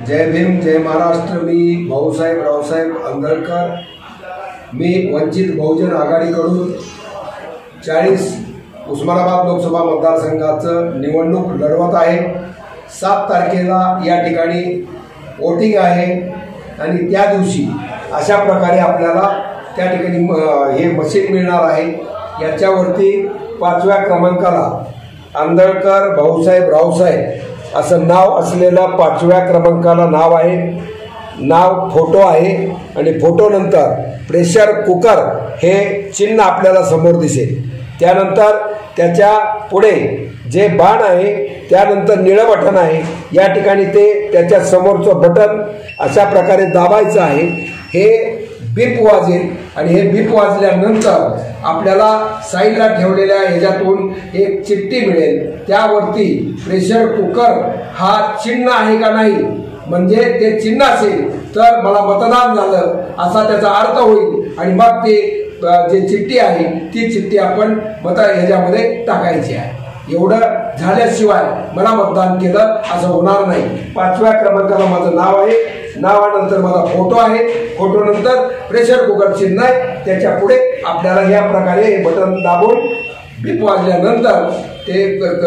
जय भीम जय महाराष्ट्र। मी भाऊसाहेब रावसाहेब आंदळकर, मी वंचित बहुजन आघाडीकडून 40 उस्मानाबाद लोकसभा मतदारसंघाचं निवडणूक लढवत आहे। 7 तारखेला या ठिकाणी वोटिंग आहे आणि त्या दिवशी अशा प्रकारे आपल्याला त्या ठिकाणी हे मशीन मिळणार आहे। याच्यावरती 5व्या क्रमांकाला आंदळकर भाऊसाहेब रावसाहेब असं नाव असलेलं 5व्या क्रमांकाला नाव आहे, नाव फोटो आहे आणि फोटो नंतर प्रेशर कुकर हे चिन्ह आपल्याला समोर दिसेल। त्यानंतर त्याच्या पुढे जे बाण आहे त्यानंतर निळं बटन आहे, या ठिकाणी ते त्याच्या समोरचं बटन अशा प्रकारे दाबायचं आहे। हे बीप वाजेल आणि हे बीप वाजल्यानंतर आपल्याला साईडला ठेवलेल्या ह्याच्यातून एक चिठ्ठी मिळेल, त्यावरती प्रेशर कुकर हा चिन्ह आहे का नाही, म्हणजे ते चिन्ह असेल तर मला मतदान झालं असा त्याचा अर्थ होईल आणि मग ते जे चिठ्ठी आहे ती चिठ्ठी आपण ह्याच्यामध्ये टाकायची आहे। एवढं झाल्याशिवाय मला मतदान केलं असं होणार नाही। 5व्या क्रमांकाला माझं नाव आहे, नावानंतर माझा फोटो आहे, फोटो नंतर प्रेशर कुकर चिन्ह आहे, त्याच्या पुढे आपल्याला या प्रकारे हे बटन दाबून बीप वाजल्यानंतर ते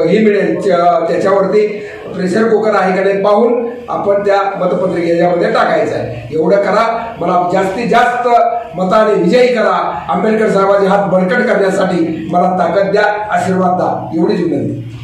ही मिळेल, त्याच्यावरती प्रेशर कुकर आहे का नाही पाहून आपण त्या मतपत्रिकेमध्ये टाकायचं आहे। एवढं करा, मला जास्तीत जास्त मताने विजयी करा, आंबेडकर साहेबांचे हात बळकट करण्यासाठी मला ताकद द्या, आशीर्वाद द्या, एवढीच विनंती।